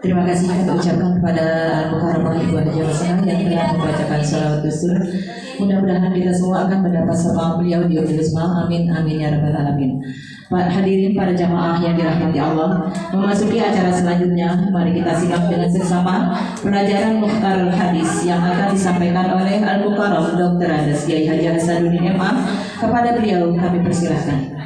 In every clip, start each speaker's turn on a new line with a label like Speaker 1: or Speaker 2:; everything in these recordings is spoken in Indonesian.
Speaker 1: Terima kasih kita ucapkan kepada Al-Mukarramah Ibu Haja Hasanah yang telah membacakan salawat dusur. Mudah-mudahan kita semua akan mendapat syafaat beliau di yaumil qiyamah. Amin amin ya rabbal alamin. Hadirin para jamaah yang dirahmati Allah, memasuki acara selanjutnya, mari kita simak dengan seksama pelajaran Mukhtarul Hadis yang akan disampaikan oleh Al-Mukarram Dr. Andes Kiai Haji Hasanuddin MA. Kepada beliau kami persilahkan.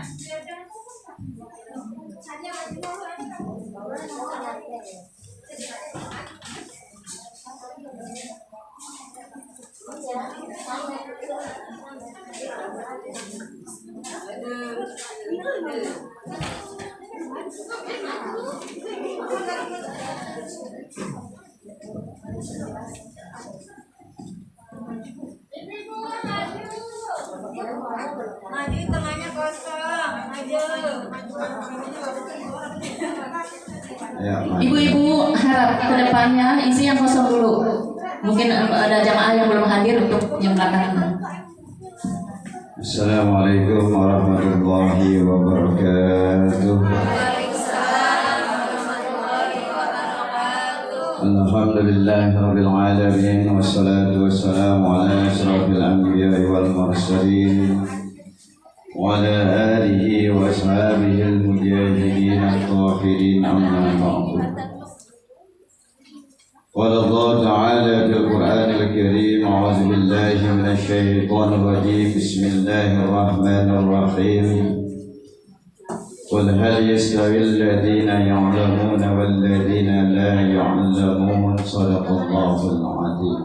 Speaker 2: Maju, tengahnya kosong. Maju.
Speaker 1: Ibu-ibu harap kedepannya isi yang kosong dulu. Mungkin ada jamaah yang belum hadir untuk yang belakang.
Speaker 3: Assalamualaikum warahmatullahi wabarakatuh. Alhamdulillahirabbil alamin wassalatu wassalamu ala asyrafil anbiya'i wal mursalin wa ala alihi wa ashabihi al-mujahidin at-tahirin amma ba'du. Qala Allah ta'ala fil Qur'anil Karim, a'udzu billahi minasy syaithanir rajim. Bismillahirrahmanirrahim. Qul hal yastawil ladzina ya'lamuna wal ladzina la ya'lamun. Shadaqallahul 'adzim.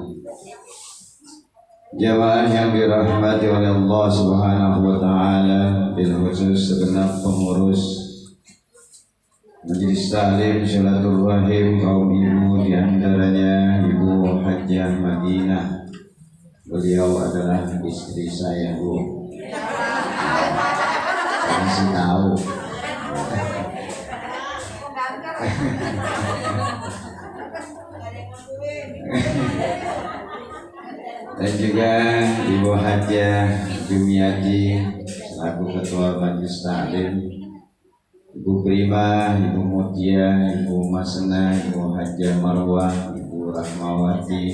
Speaker 3: Jamaah yang dirahmati oleh Allah Subhanahu wa taala, bil khusus segenap pengurus Majelis Taklim Silatul Rahim kaum ibu, di antaranya Ibu Hajjah Madinah. Beliau adalah istri saya, Bu. Masih tahu. Dan juga Ibu Hajjah Jumiati selaku Ketua Majelis Taklim, Ibu Prima, Ibu Mutia, Ibu Masna, Ibu Hajjah Marwah, Ibu Rahmawati,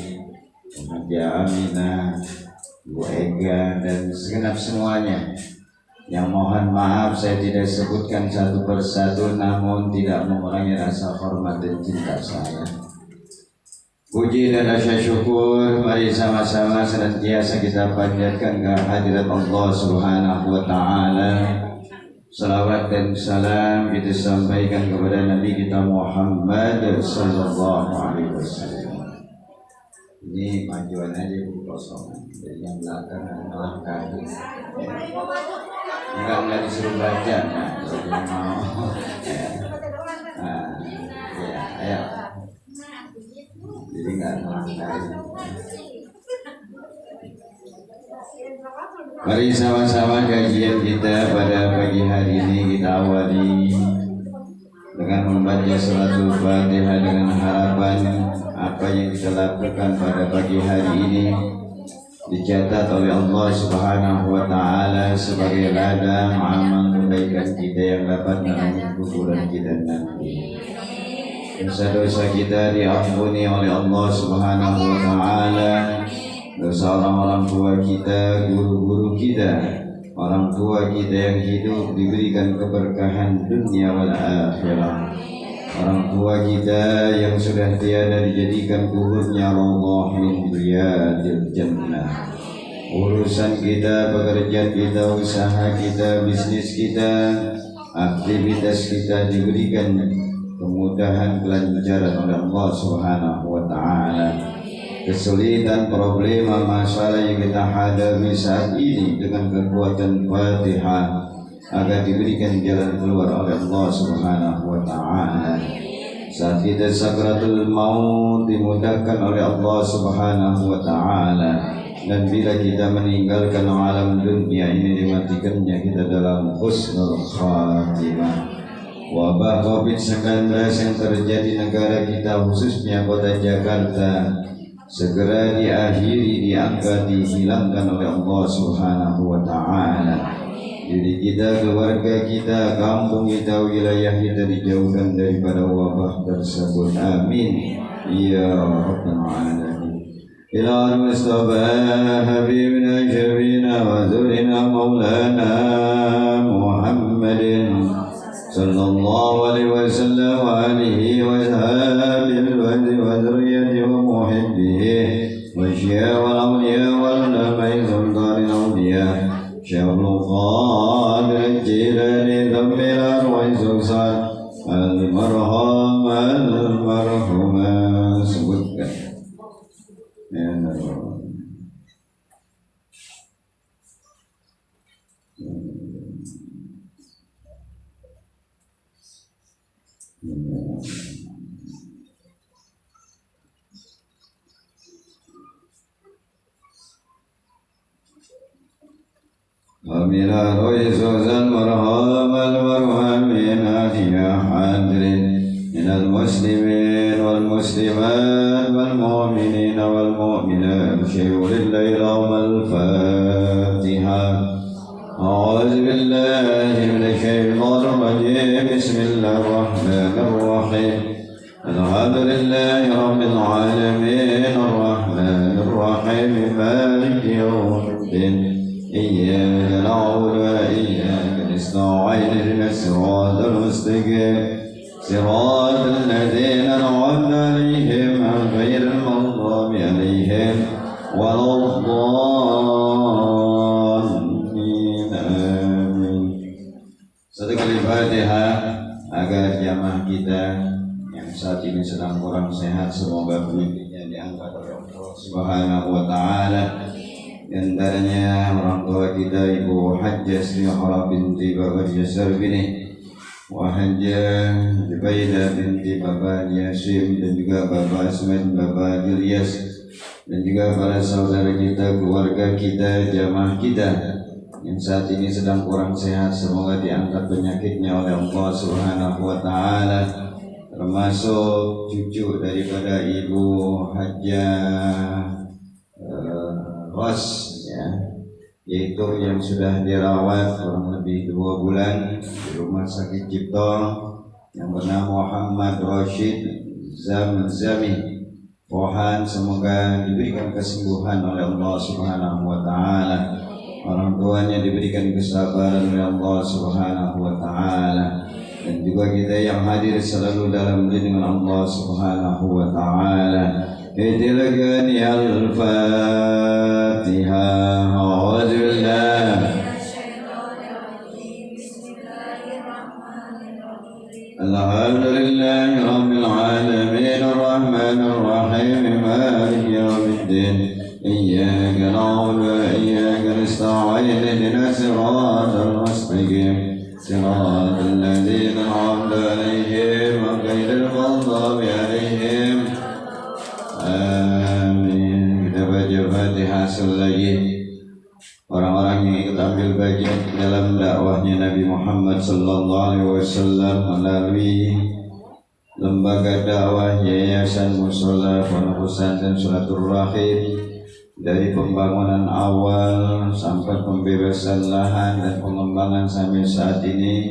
Speaker 3: Ibu Hajjah Aminah, Ibu Ega, dan segenap semuanya. Yang mohon maaf saya tidak sebutkan satu persatu, namun tidak mengurangi rasa hormat dan cinta saya. Puji dan rasa syukur mari sama-sama senantiasa kita panjatkan kehadirat Allah Subhanahu wa taala. Salawat dan salam kita sampaikan kepada Nabi kita Muhammad sallallahu alaihi wasallam. Ini majuan aja Bu, kosong. Dari yang belakang malah kaki. Enggak disuruh baca, nah, jadi mau. Nah, ya, ayo. Jadi enggak melanggar. Mari sama-sama kajian kita pada pagi hari ini kita awali dengan membaca suratul Fatihah dengan harapan apa yang kita lakukan pada pagi hari ini dicatat oleh Allah Subhanahu wa taala sebagai ladang amal kebaikan kita yang dapat menemani kuburan kita nanti. Dosa-dosa kita diampuni oleh Allah Subhanahu wa taala. Dosa orang-orang tua kita, guru-guru kita, orang tua kita yang hidup diberikan keberkahan dunia wal akhirah. Orang tua kita yang sudah tiada dijadikan kuburnya Allah min riyadil jannah. Urusan kita, pekerjaan kita, usaha kita, bisnis kita, aktivitas kita diberikan kemudahan, kelancaran oleh Allah Subhanahu wa taala. Kesulitan, problema, masalah yang kita hadapi saat ini dengan kekuatan Fatihah agar diberikan jalan keluar oleh Allah Subhanahu wa taala. Saat kita sakratul maut dimudahkan oleh Allah Subhanahu wa taala, dan bila kita meninggalkan alam dunia ini dimatikannya kita dalam husnul khatimah. Wabah COVID-19 yang terjadi negara kita khususnya kota Jakarta segera diakhiri, diangkat, dihilangkan oleh Allah Subhanahu wa taala. diri kita, keluarga kita, kampung kita, wilayah kita dijauhkan daripada wabah tersebut. Amin ya rabbal alamin. Ila Mustafa habibina syabina wa zurina maulana Muhammadin sallallahu alaihi wasallam wa alihi wa sahbihi wa zurriyyati wa muhibbihi wa syi'a wal awliya wal nabai sultanil awliya syaikhul qadir jilani dhambil arwah sultan al-marhum al-marhumah. Sebutkan ya Allah. Amina roizuzan marhamal marhamin ya hadirin minal muslimin wal muslimat wal mu'minin wal mu'minat syai'ulillahi al Fatiha. A'udzu billahi minasy syaithanir rajim. Bismillahir rahim. Alhamdulillahi rabbil alamin arrahmanir rahim maliki yaumiddin. إياك نعبد وإياك نستعين اهدنا الصراط المستقيم صراط الذين أنعمت عليهم غير المغضوب عليهم ولا الضالين آمين. Satu kali Fatihah agar jamaah kita yang saat ini sedang kurang sehat semoga penyakitnya diangkat oleh Allah Subhanahu wa taala. Di antaranya orang tua kita Ibu Hajjah Sri Hara binti Bapak Jasar Bini wa Hajjah Jubaida binti Bapak Yasim dan juga Bapak Asmed Bapak Julias dan juga para saudara kita, keluarga kita, jamaah kita yang saat ini sedang kurang sehat semoga diangkat penyakitnya oleh Allah Subhanahu wa taala, termasuk cucu daripada Ibu Hajjah Ros ya, yaitu yang sudah dirawat kurang lebih 2 bulan di rumah sakit Cipto yang bernama Muhammad Rashid Zamzami. Mohon semoga diberikan kesembuhan oleh Allah Subhanahu wa taala. Orang tuanya diberikan kesabaran oleh Allah Subhanahu wa taala. Dan juga kita yang hadir selalu dalam lindungan Allah Subhanahu wa taala. Itilagani al-Fatihah. A'udzubillah. Alhamdulillahi rabbil alamin arrahmanir rahim maliki yaumiddin. Iyyaka na'budu wa iyyaka nasta'in ihdinas siratal mustaqim siratal ladzina an'amta 'alaihim ghairil maghdubi 'alaihim. Amin. Kita baca Fatihah lagi. Orang-orang yang ikut ambil bagian dalam dakwahnya Nabi Muhammad sallallahu alaihi wasallam melalui lembaga dakwah Yayasan Mushola Pondok Pesantren Sholatul Rahim, dari pembangunan awal sampai pembebasan lahan dan pengembangan sampai saat ini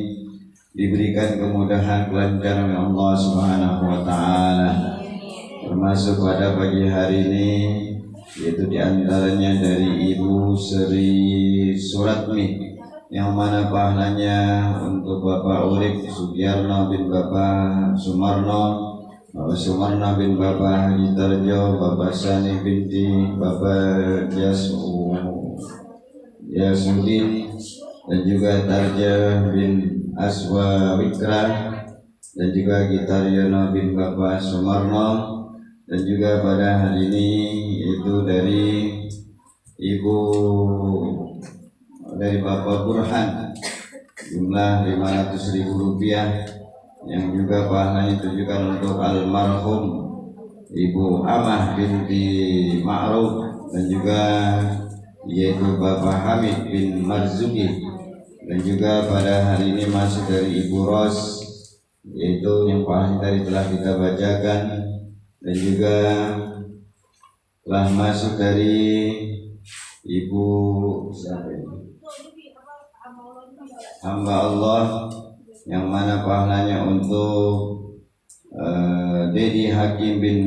Speaker 3: diberikan kemudahan kelancaran oleh Allah Subhanahu wa taala. Termasuk pada pagi hari ini yaitu diantaranya dari Ibu Sri Suratmi yang mana pahalanya untuk Bapak Urip Sugiyarno bin Bapak Sumarno, Bapak Sumarno bin Bapak Haji Tarjo, Bapak Sani binti Bapak Yasudin dan juga Tarja bin Aswa Wikra dan juga Gitaryono bin Bapak Sumarno. Dan juga pada hari ini itu dari dari Bapak Burhan jumlah Rp500.000 yang juga pahalanya ditujukan untuk almarhum Ibu Amah binti Ma'ruf dan juga yaitu Bapak Hamid bin Marzuki. Dan juga pada hari ini masuk dari Ibu Ros yaitu yang pahalanya tadi telah kita bacakan. Dan juga telah masuk dari Ibu siapa ini? hamba Allah yang mana pahalanya untuk Dedi Hakim bin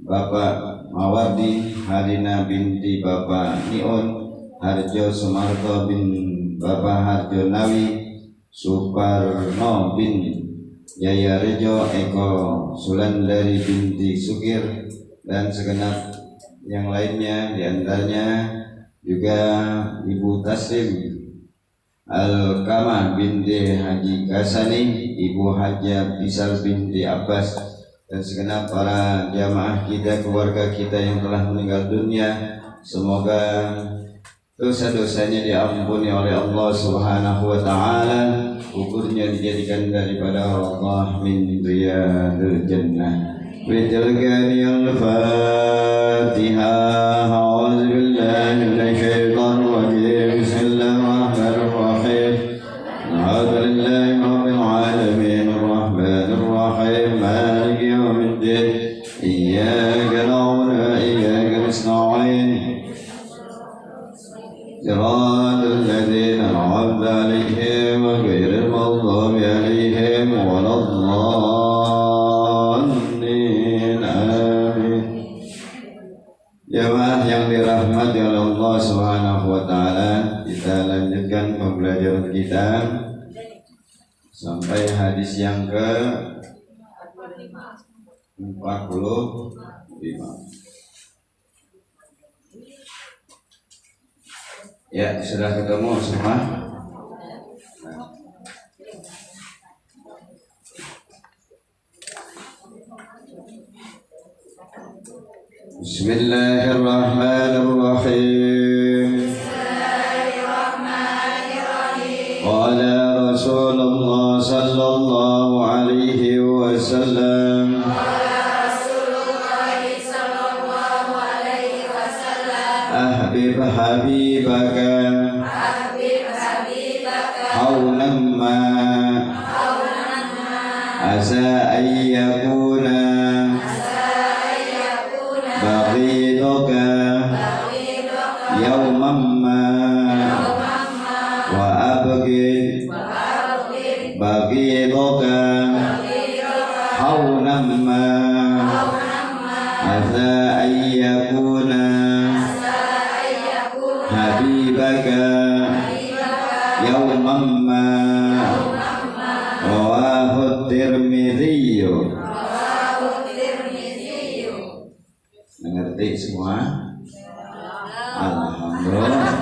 Speaker 3: Bapak Mawardi, Harina binti Bapak Nion, Harjo Sumarto bin Bapak Harjo Nawi, Suparno bin Jaya Rejo, Eko Sulandari binti Sukir, dan segenap yang lainnya, diantaranya juga Ibu Taslim Al-Kamah binti Haji Kasani, Ibu Haja Bisal binti Abbas, dan segenap para jamaah kita, keluarga kita yang telah meninggal dunia. Semoga dosa-dosanya diampuni oleh Allah Subhanahu wa taala, ukurnya dijadikan daripada Allah min riyadil jannah. Bitilkani al-Fatihah. A'udzu billahi minasy syaithanir rajim. Bismillahirrahmanirrahim. Alhamdulillahi rabbil alamin, arrahmanir rahim, maliki yaumiddin. Iyyaka na'budu wa iyyaka nasta'in. Siratal ladzina an'amta 'alaihim ghairil maghdubi 'alaihim waladdallin. Amin. Jemaah yang dirahmati oleh Allah Subhanahu wa taala, kita lanjutkan pembelajaran kita sampai hadis yang ke 45. Ya, sudah ketemu semua? Bismillahirrahmanirrahim. Qala Rasulullah sallallahu alaihi wasallam. Ahbib habibaka haunan ma asa ayyakuna baghiduka yawman ma wa abghid baghiduka haunan ma asa ayyakuna habibaka yawman ma. Rawahu Tirmidzi. Mengerti semua? Alhamdulillah.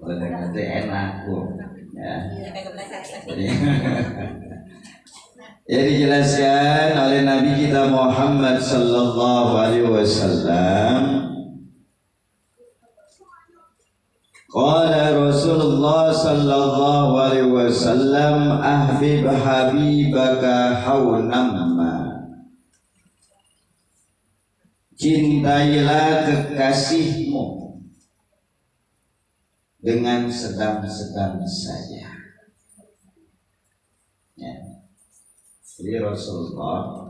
Speaker 3: Kalau ngerti enak ya. Jadi dijelaskan oleh Nabi kita Muhammad sallallahu alaihi wasallam. Qala Rasulullah sallallahu alaihi wasallam, ahbib habibaka haunamma. Cintailah kekasihmu dengan sedang-sedang saja. Ya. Jadi Rasulullah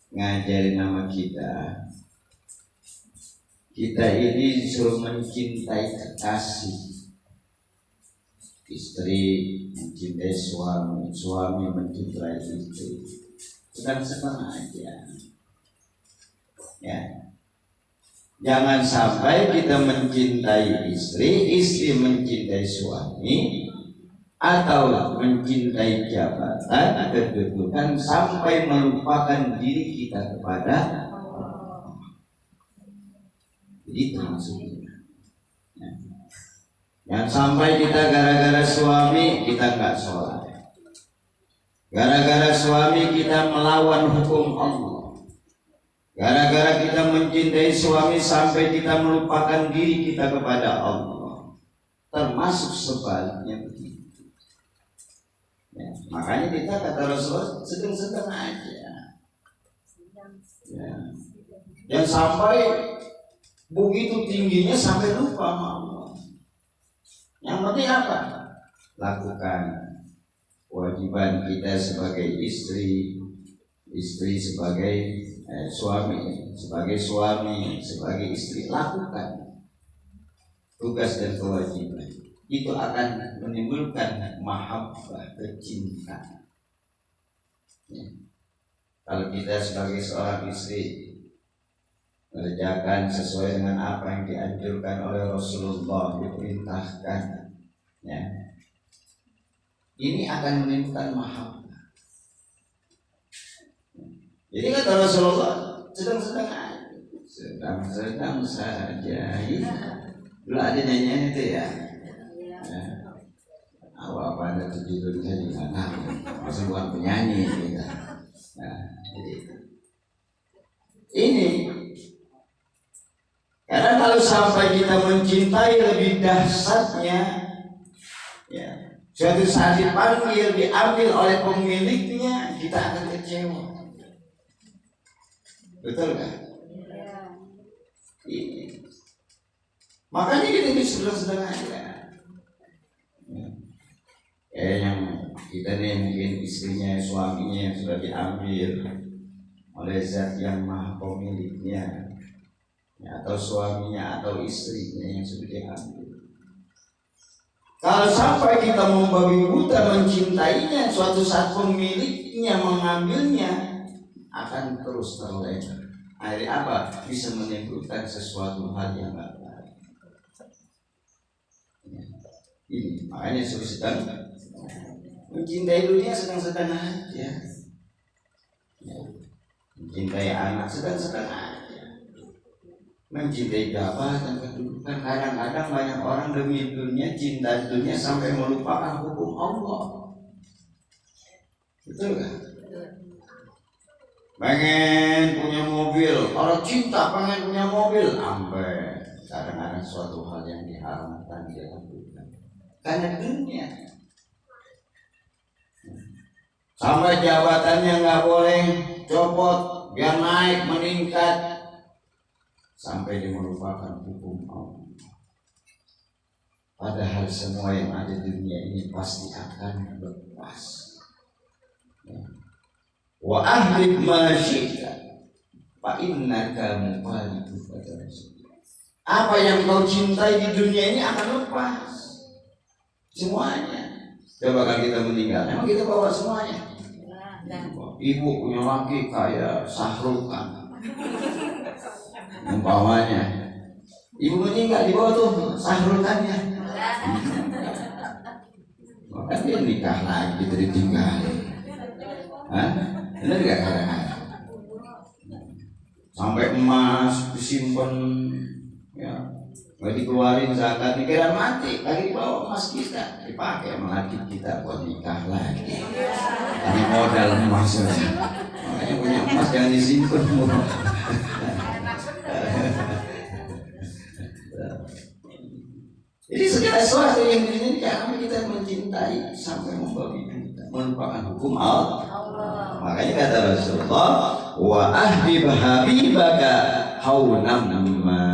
Speaker 3: ngajarin nama kita ini disuruh mencintai kekasih. Istri mencintai suami, suami mencintai istri. Sedang-sedang aja. Ya. Jangan sampai kita mencintai istri, istri mencintai suami, atau mencintai jabatan, kedudukan, sampai melupakan diri kita kepada itu maksudnya. Ya. Yang sampai kita gara-gara suami kita nggak sholat, gara-gara suami kita melawan hukum Allah, gara-gara kita mencintai suami sampai kita melupakan diri kita kepada Allah. Termasuk sebaliknya begitu. Ya. Makanya kita kata Rasulullah sedang-sedang aja. Ya. Yang sampai begitu tingginya sampai lupa sama Allah. Yang penting apa? Lakukan kewajiban kita sebagai istri, istri sebagai suami, sebagai istri, lakukan. tugas dan kewajiban, itu akan menimbulkan mahabbah, kecintaan. Ya. Kalau kita sebagai seorang istri mengerjakan sesuai dengan apa yang dianjurkan oleh Rasulullah, diperintahkan, ya, ini akan menimbulkan mahabbah. Jadi kata Rasulullah, sedang-sedang aja, sedang-sedang saja. Ya. Dulu ada nyanyian itu ya. Apa ada tujuh saya juga nggak tahu. Maksud bukan penyanyi gitu. Nah, jadi ini karena kalau sampai kita mencintai lebih dahsyatnya, ya, suatu saat dipanggil, diambil oleh pemiliknya, kita akan kecewa. Betul kan? Ini. Makanya kita sedang-sedang aja. Yang kita nih mungkin istrinya, suaminya yang sudah diambil oleh zat yang maha pemiliknya, ya, atau suaminya atau istrinya yang sudah diambil. Kalau sampai kita membabi buta mencintainya, suatu saat pemiliknya mengambilnya, akan terus terlena. Akhirnya apa? Bisa menimbulkan sesuatu hal yang tidak baik. Ya. Ini makanya sedang mencintai dunia sedang-sedang aja. Ya. Mencintai anak sedang-sedang aja. Mencintai jabatan, kedudukan, kadang-kadang banyak orang demi dunia, cinta dunia sampai melupakan hukum Allah. Betul kan? Pengen punya mobil, kalau cinta pengen punya mobil, sampai kadang-kadang suatu hal yang diharamkan dia lakukan karena dunia. Sampai jabatannya nggak boleh copot biar naik meningkat, sampai dia melupakan hukum Allah. Padahal semua yang ada di dunia ini pasti akan lepas. Ya. Wa ahlib ma syi'ta fa innaka muqallibun pada Rasulullah. Apa yang kau cintai di dunia ini akan lepas semuanya. Coba kalau kita meninggal, memang kita bawa semuanya. Ibu punya laki kayak Sahrul Khan, umpamanya. Ibu meninggal di bawah tuh Sahrul Khan-nya. Maka dia nikah lagi, ditinggal. Hah? Benar gak kadang-kadang? Sampai emas disimpan, ya, nggak dikeluarin zakat, dikira mati, lagi dibawa emas kita, dipakai sama laki kita buat nikah lagi. Ini modal emas saja. Makanya punya emas jangan disimpan. Jadi segala sesuatu yang ini karena kita mencintai sampai membabi buta, melupakan hukum Allah. Makanya kata Rasulullah, wa ahbib habibaka haunam ma,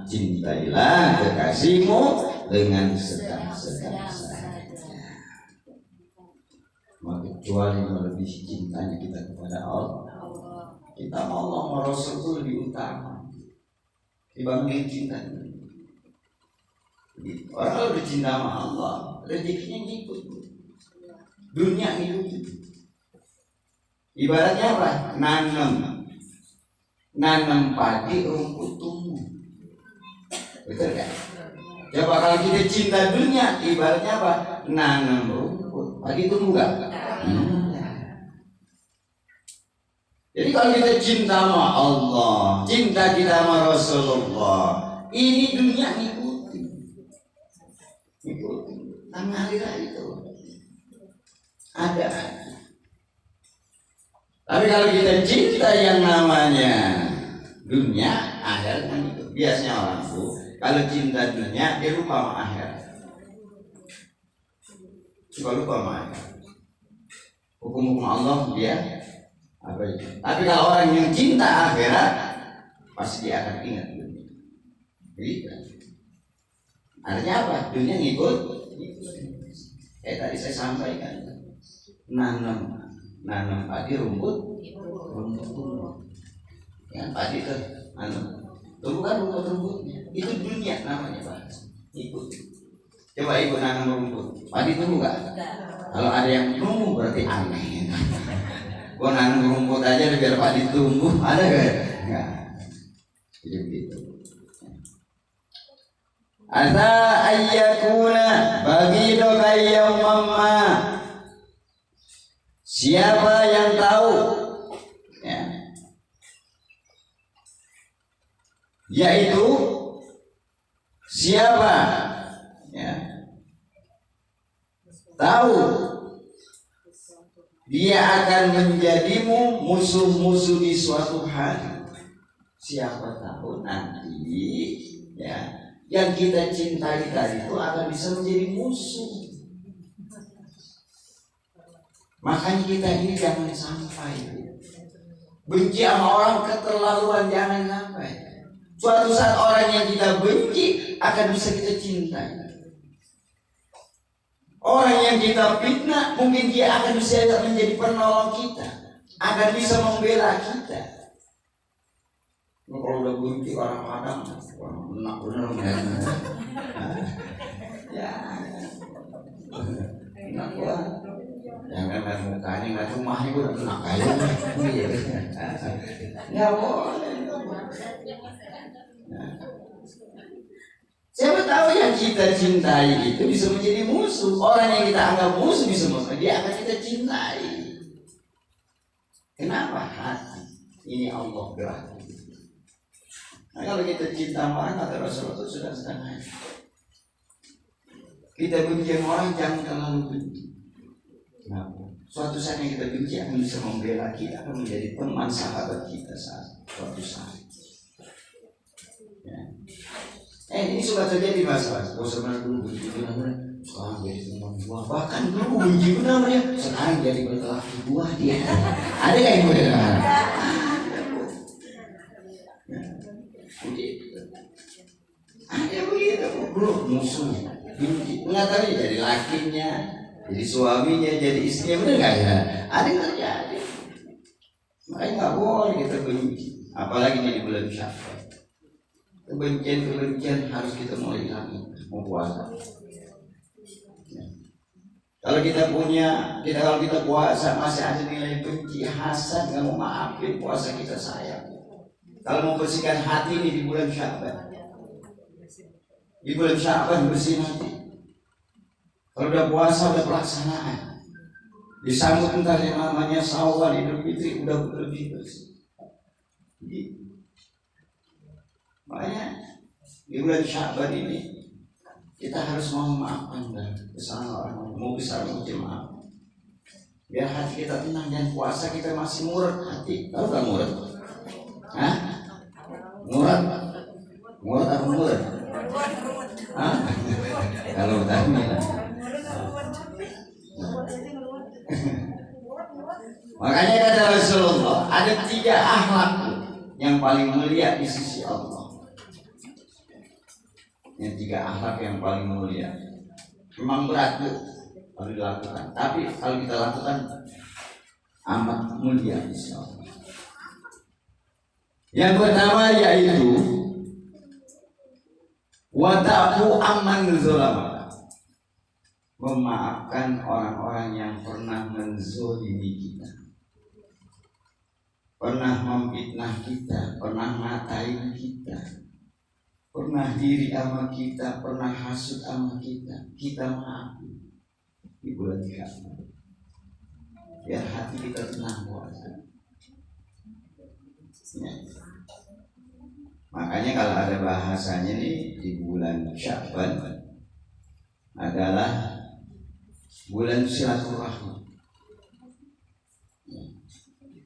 Speaker 3: cintailah kekasihmu dengan sedang-sedang saja. Kecuali melebihi cintanya kita kepada Allah. Kita mau Allah mau Rasul itu lebih utama dibanding cinta. Orang kalau bercinta sama Allah, rezekinya ngikut. Dunia ngikut. Ibaratnya apa? Nanam padi, rumput tumbuh. Betul kan? Coba kalau kita cinta dunia, ibaratnya apa? Nanam rumput, padi tumbuh gak? Jadi kalau kita cinta sama Allah, cinta kita sama Rasulullah, ini dunia ngikut. Tanah akhirat itu ada. Tapi kalau kita cinta yang namanya dunia, akhirat kan itu. Biasanya orang tuh kalau cinta dunia dia lupa sama akhirat. Suka lupa sama akhirat. Hukum-hukum Allah dia apa itu? Tapi kalau orang yang cinta akhirat pasti dia akan ingat dunia. Begitu. Artinya apa? Dunia ngikut. Tadi saya sampaikan, nanam padi, rumput tumbuh. Ya, padi itu nanam tumbuh kan rumputnya. Itu dunia namanya bahasa. Ikut. Coba ibu nanam rumput. Padi tumbuh nggak? Kalau ada yang tumbuh berarti aneh. Gua nanam rumput aja biar padi tumbuh, ada nggak? Nggak. Jadi begitu. Asa ayyakuna bagi doa yaumamma. Siapa yang tahu? Ya. Yaitu siapa? Ya. Tahu dia akan menjadimu musuh-musuh di suatu hari. Siapa tahu nanti ya yang kita cintai tadi itu akan bisa menjadi musuh. Makanya kita ini jangan sampai benci sama orang keterlaluan, jangan sampai. Suatu saat orang yang kita benci akan bisa kita cintai. Orang yang kita fitnah mungkin dia akan bisa menjadi penolong kita, akan bisa membela kita. Kalau udah benci orang Padang, orang benar ya, enak banget. Jangan lihat mukanya, nggak rumahnya udah enak kayak nggak boleh. Siapa tahu yang kita cintai itu bisa menjadi musuh. Orang yang kita anggap musuh bisa musuh, dia akan kita cintai. Kenapa? Hati ini Allah gerak. Nah, kalau kita cinta orang, kata Rasulullah itu sudah setengah. Kita benci orang jangan terlalu benci. Kenapa? Suatu saat yang kita benci akan bisa membela kita, akan menjadi teman sahabat kita suatu saat. Ya. Ini suka terjadi masalah. Oh sebenarnya dulu benci itu namanya, sekarang jadi teman buah. Bahkan dulu benci itu namanya, sekarang jadi berlaki buah dia. Ada nggak yang boleh dengar? Ada begitu, bro, musuhnya, benci. Nggak tahu jadi lakinya, jadi suaminya, jadi istrinya, benar nggak ya? Ada nggak terjadi? Makanya nggak boleh kita benci, apalagi di bulan Syawal. Kebencian harus kita mulai hilangin, mau puasa. Ya. Kalau kita puasa masih ada nilai benci, hasad, nggak mau maafin, puasa kita sayang. Kalau mau bersihkan hati ini di bulan Sya'ban, di bulan Sya'ban bersih hati. Kalau udah puasa udah pelaksanaan, disambut ntar yang namanya Syawal, Idul Fitri udah lebih bersih. Gitu. Makanya di bulan Sya'ban ini kita harus mau memaafkan dan kesalahan orang, mau bisa maaf. Biar hati kita tenang dan puasa kita masih murad hati. Tahu nggak murad? Hah? Murad? Murad apa murad? Hah? Kalau tadi makanya kata Rasulullah ada 3 akhlak yang paling mulia di sisi Allah. Yang 3 akhlak yang paling mulia. Memang berat kalau dilakukan, tapi kalau kita lakukan amat mulia di sisi Allah. Yang pertama yaitu wata'fu amman zalama, memaafkan orang-orang yang pernah menzolimi kita, pernah memfitnah kita, pernah ngatain kita, pernah diri sama kita, pernah hasut sama kita, kita maafin di bulan Sya'ban. Biar hati kita tenang puasa. Ya. Makanya kalau ada bahasanya nih di bulan Sya'ban adalah bulan silaturahmi.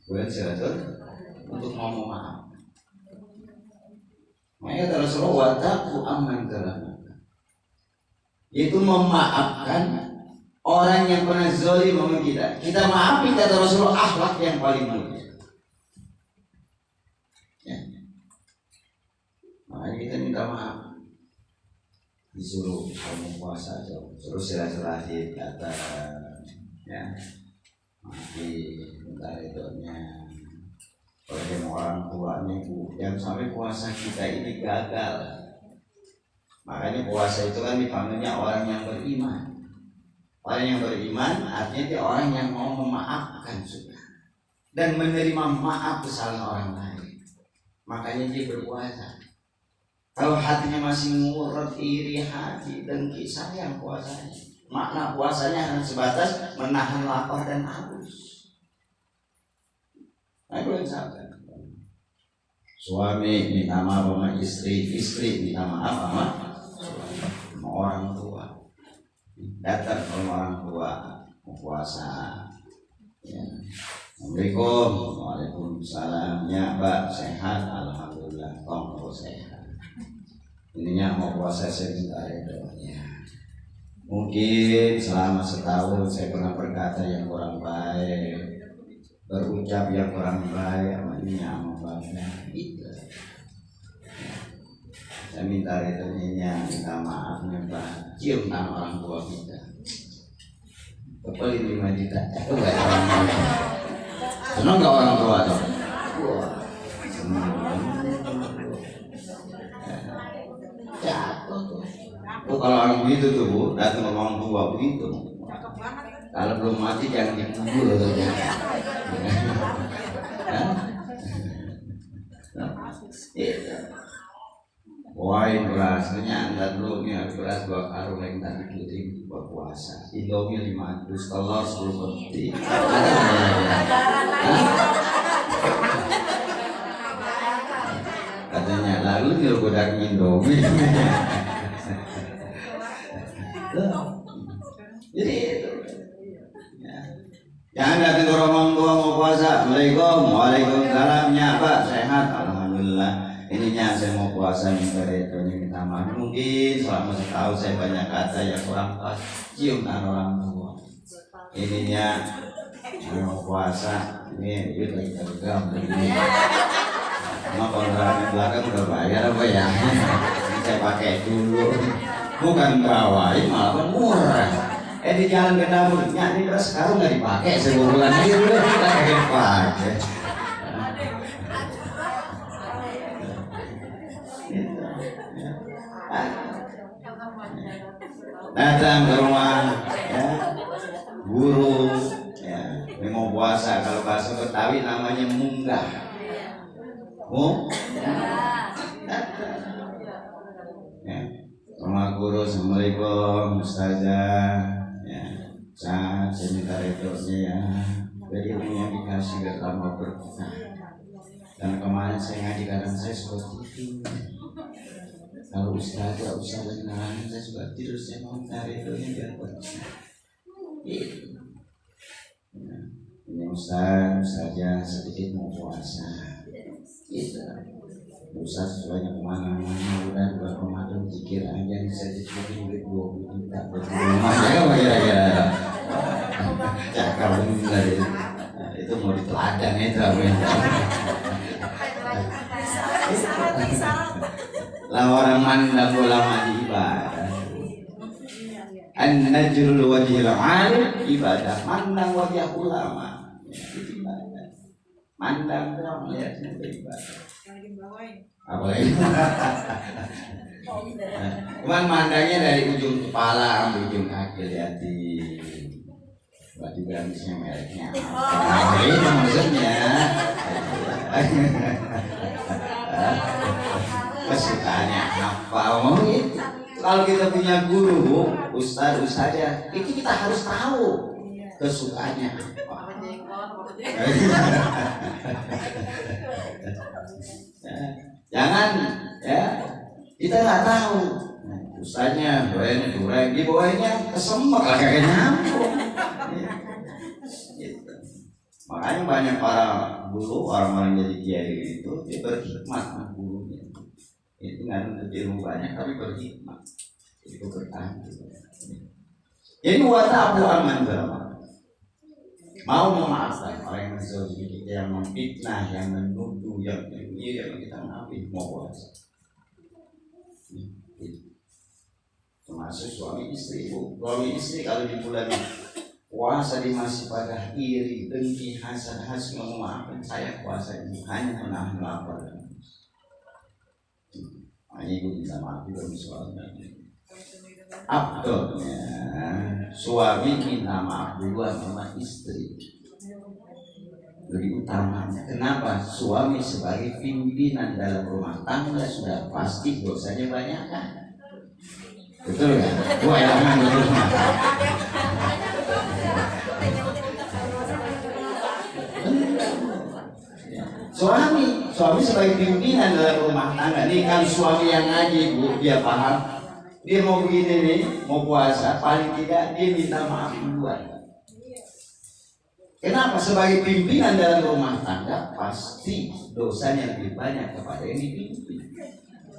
Speaker 3: Bulan silaturahmi untuk ngomong maaf. Makanya Rasulullah wataku amman zalama, itu memaafkan orang yang pernah zalim sama kita. Kita maafin, kata Rasulullah, akhlak yang paling mulia. Ya. Makanya kita minta maaf. Disuruh kamu puasa, suruh silaturahim, kata ya, mati minta ridhonya. Kalau orang tuanya bu, yang sampai puasa kita ini gagal, Makanya puasa itu kan dipanggilnya orang yang beriman. Orang yang beriman artinya dia orang yang mau memaafkan sudah dan menerima maaf kesalahan orang lain. Makanya dia berpuasa. Kalau hatinya masih murut, iri hati, dengki, sayang puasanya. Makna puasanya hanya sebatas menahan lapar dan haus. Aku yang sabar. Suami minta maaf sama istri, istri minta maaf sama orang tua. Datang ke orang tua mau puasa. Ya. Assalamualaikum. Waalaikumsalam. Ya Pak, sehat? Alhamdulillah. Kau sehat. Ininya mau puasa sebentar ya. Mungkin selama setahun saya pernah berkata yang kurang baik, berucap yang kurang baik, sama bapak itu. Saya minta returnya, minta maafnya Pak, cium tangan orang tua kita. Kepelin 5 juta, senang nggak orang tua tuh? Jatuh tuh. Tuh kalau orang begitu tuh Bu, datang orang tua begitu. Kalau belum mati jangan dikubur tuh. Wain beras, ternyata dulu nih beras 2 karung yang tadi kirim buat puasa. Indomie 500, telur 10 keping. Katanya lalu nih godak Indomie. Jadi itu. Jangan datang ke orang tua mau puasa. Assalamualaikum, waalaikumsalam. Ya Pak, sehat? Alhamdulillah. Ininya saya mau puasa minta returnya minta maaf. Mungkin selama setahun saya banyak kata yang kurang pas. Cium tangan orang tua. Ininya mau puasa. Ini duit lagi tergam begini. Cuma kontrakan belakang udah bayar apa ya? Saya pakai dulu. Bukan bawain malah kan murah. Di jalan ke dapurnya ini beras sekarang nggak dipakai. Saya bulan ini udah kita pakai. Datang ke rumah ya, guru ya, mau puasa. Kalau bahasa Betawi namanya munggah. Ya, rumah guru. Assalamualaikum Ustazah ya, saya minta retornya ya, jadi ilmunya dikasih gak lama berkah. Dan kemarin saya ngaji kadang saya seperti itu. Kalau Ustazah kenalan saya suka tidur, saya mau cari itu yang biar berkah. Ini Ustazah sedikit mau puasa. Gitu. Ustaz sebanyak kemana-mana udah bulan Ramadan zikir aja bisa dicuri duit 20 juta buat rumah ya kira-kira. Cakap bener itu mau diteladan itu lah orang mandang ulama di ibadah. An-najrul wajhil alim ibadah, mandang wajah ulama itu ibadah. Mandang orang melihatnya beribadah. Apa lagi? Cuman mandangnya dari ujung kepala sampai ujung kaki, lihatin baju gamisnya mereknya apa? Itu maksudnya. Kesukaannya apa? Mau itu. Kalau kita punya guru, Bu, ustazah, itu kita harus tahu kesukaannya apa. Jangan ya, kita nggak tahu. Ustaznya doain dureng, di bawahnya kesemek lah kayak nyambung. Gitu. Makanya banyak para guru, orang-orang jadi kiai itu dia berhikmat gurunya. Itu nggak untuk ilmu banyak tapi berhikmat. Itu bertahan. Jadi watabu aman berapa? Mau memaafkan orang yang menzalimi kita, yang memfitnah, yang menuduh, yang kita mengambil mau puasa. Termasuk suami istri, Bu. Suami istri kalau di bulan puasa dia masih pada iri, dengki, hasad, mau memaafkan, saya puasa ini hanya menahan lapar. Ibu minta maaf juga suami. Abdulnya suami minta maaf duluan sama istri. Lebih utama. Kenapa? Suami sebagai pimpinan dalam rumah tangga sudah pasti dosanya banyak kan? Betul kan? Wah, jangan dulu. Suami sebagai pimpinan dalam rumah tangga. Nih kan suami yang ngaji, Bu, dia paham. Dia mau begini nih, mau puasa, paling tidak dia minta maaf duluan. Kenapa? Sebagai pimpinan dalam rumah tangga pasti dosanya lebih banyak kepada yang dipimpin.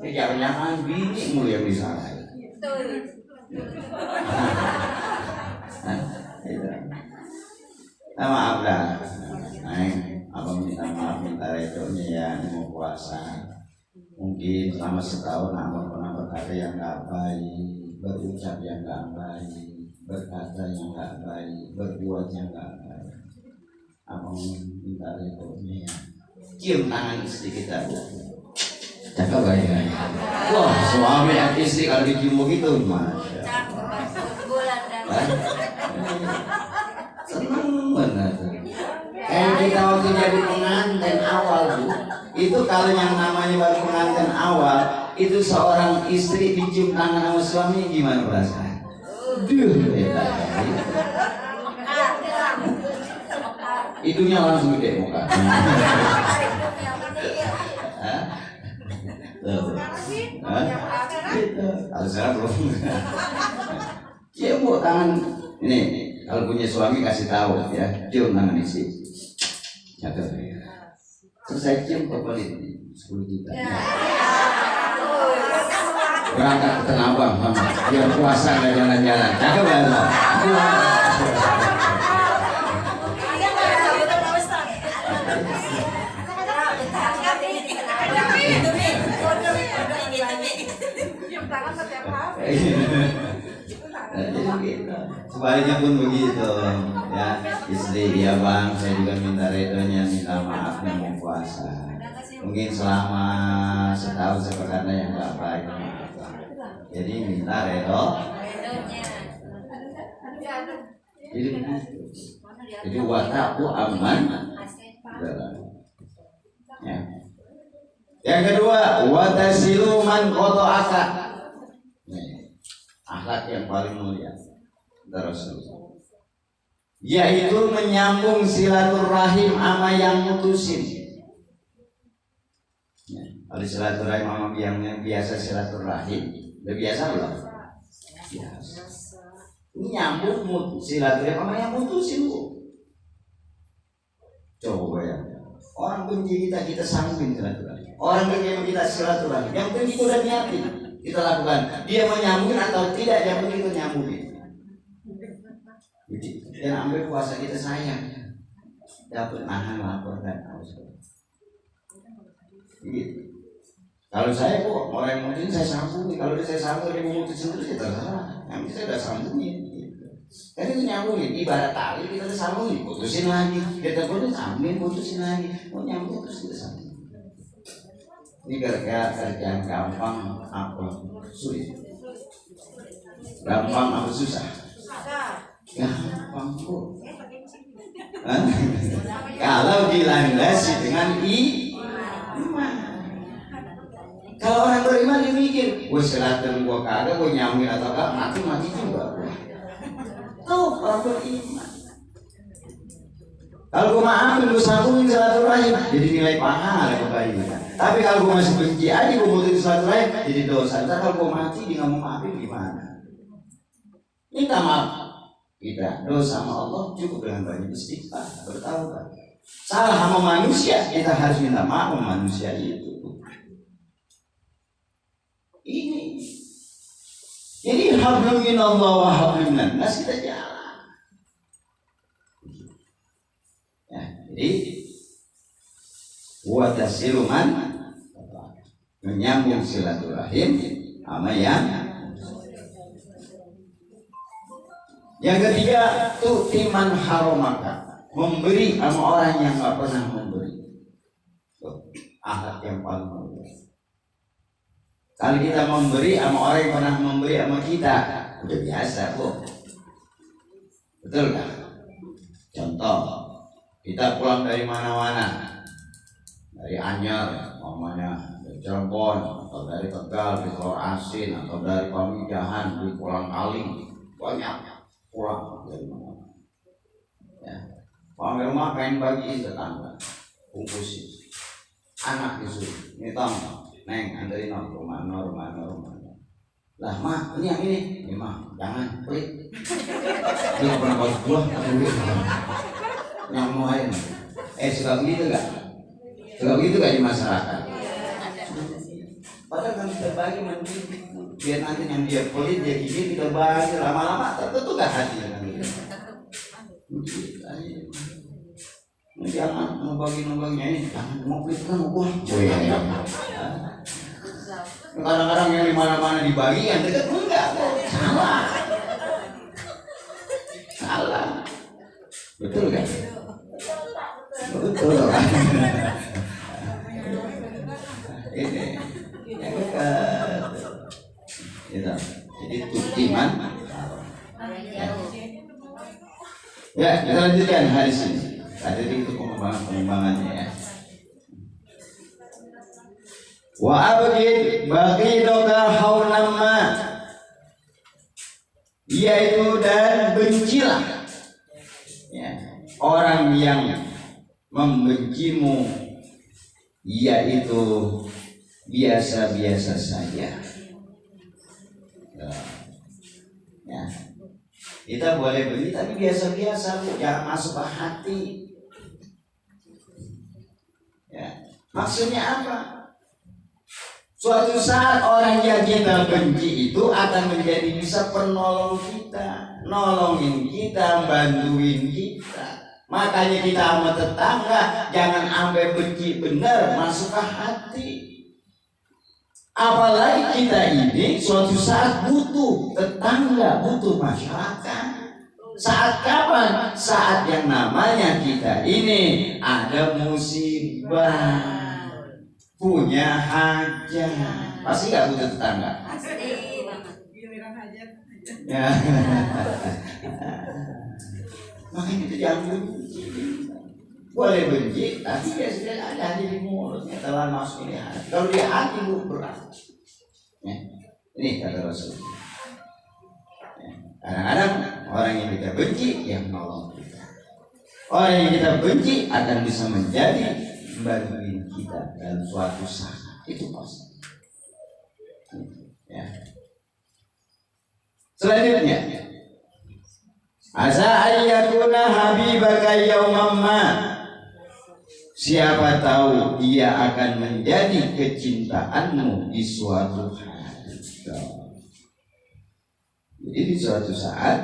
Speaker 3: Jangan binimu yang disalahin. Maaf dah. Abang minta maaf minta redonya ya, mau puasa. Mungkin selama setahun abang pernah berkata yang nggak baik, berucap yang nggak baik, berkata yang nggak baik, berbuat yang nggak baik. Abang minta redonya ya. Cium tangan istri kita, Bu. Cakap baik-baik. Wah, suami dan istri kalau dicium begitu, Masya Allah. Senang benar. Kayak kita waktu jadi pengantin awal, Bu. Itu kalau yang namanya baru pengantin awal, itu seorang istri dicium tangan sama suami gimana perasaan? Hidungnya langsung gede muka. Kalau saya belum. Cium, Bu, tangan ini. Kalau punya suami kasih tahu ya, cium tangan isi. Cakep. Terus saya cium ke pelit 10 juta. Berangkat ke Tanah Abang, biar puasa nggak jalan-jalan. Cakep banget. Sebaliknya pun begitu ya, istri ya bang, saya juga minta redonya, minta maaf yang mau puasa. Mungkin selama setahun saya berkata yang nggak baik, jadi minta redo. Jadi begitu. Jadi wataku aman. Ya. Yang kedua, watasilu man qata'aka. Akhlak yang paling mulia Rasulullah, yaitu menyambung silaturahim sama yang mutusin. Kalau silaturahim sama yang biasa silaturahim, udah biasa belum? Biasa. Ini nyambung silaturahim sama yang mutusin, Bu. Coba ya. Orang benci kita sambungin silaturahim. Orang benci kita silaturahim. Yang penting kita udah niatin, kita lakukan. Dia menyambungin atau tidak, yang penting itu nyambungin. Dan ambil puasa kita sayang, dapat nahan lapar dan haus. Gitu. Kalau saya kok orang yang mutusin saya sambungin. Kalau saya sambung dia memutusin terus ya terserah. Yang saya udah sambungin. Gitu. Kan itu nyambungin. Ibarat tali kita udah sambungin, putusin lagi. Kita putus sambungin, putusin lagi. Mau nyambung terus kita sambungin. Ini gara-gara kerjaan gampang apa sulit? Gampang apa susah? Gampang, Bu. Kalau dilandasi dengan iman. Kalau orang beriman dia mikir, gue selatan gue kagak, gue nyambung atau kagak, mati juga. Tuh orang beriman. Kalau gue maafin, gue sambungin silaturahim, jadi nilai pahala kebaikan. Tapi kalau gue masih benci aja, gue mutusin silaturahim, jadi dosa. Ntar kalau gue mati, dia nggak mau maafin gimana? Minta maaf. Kita dosa sama Allah cukup dengan banyak istighfar, bertaubat. Salah sama manusia, kita harus minta maaf sama manusia itu. Ini. Jadi hablum minallah wa hablum minan nas, kita jalan. Ya, jadi wa tasiluman, menyambung silaturahim sama yang ketiga, tu'timan haromaka, memberi sama orang yang nggak pernah memberi. Akhlak yang paling mulia. Kalau kita memberi sama orang yang pernah memberi sama kita, udah biasa kok. Betul kan? Contoh, kita pulang dari mana-mana, dari Anyar, mamanya dari Cirebon, atau dari Tegal, di Telur Asin, atau dari Pamijahan, di Pulang Kaling, banyak pulang dari mana. Ya, pulang ke rumah pengen bagiin tetangga, bungkusin, anak disuruh, ini tahu. Neng, anterin ke rumah. Lah, mah, ini yang ini mah, jangan, pelit. Dia nggak pernah bagus gua, yang mau aja. Suka begitu gak? Suka begitu gak di masyarakat? Padahal kan kita bagi mendidik, biar nanti yang dia pelit, dia gigit, kita bagi lama-lama tertentu gak hatinya kan gitu. Jangan membagi-baginya ini, jangan mau pelit kan gua. Kadang-kadang yang di mana-mana dibagi, yang dekat enggak, salah, betul kan? Betul kan? Ini yang dekat, gitu. Jadi tutiman. Ya, kita lanjutkan hadis ini. Tadi itu pengembangannya ya. Wa abghid baghidaka haulamma, yaitu dan bencilah ya, orang yang membencimu, yaitu biasa-biasa saja. Ya, kita boleh benci tapi biasa-biasa, jangan masuk ke hati. Ya, maksudnya apa? Suatu saat orang yang kita benci itu akan menjadi bisa penolong kita, nolongin kita, bantuin kita. Makanya kita sama tetangga jangan sampai benci benar masuk ke hati. Apalagi kita ini suatu saat butuh tetangga, butuh masyarakat. Saat kapan? Saat yang namanya kita ini ada musibah, punya hajat, pasti nggak butuh tetangga.
Speaker 2: Giliran hajat.
Speaker 3: Ya. Makanya itu jangan benci. Boleh benci, tapi ya sudah ada di mulutnya telah masuk ini hati. Kalau di hati itu berat. Ya. Ini kata Rasul. Ya. Kadang-kadang orang yang kita benci yang nolong kita. Orang yang kita benci akan bisa menjadi membantuin kita dalam suatu saat, itu pasti. Ya. Selanjutnya, asa ayyakuna habibaka yaumamma, siapa tahu dia akan menjadi kecintaanmu di suatu hari. Jadi di suatu saat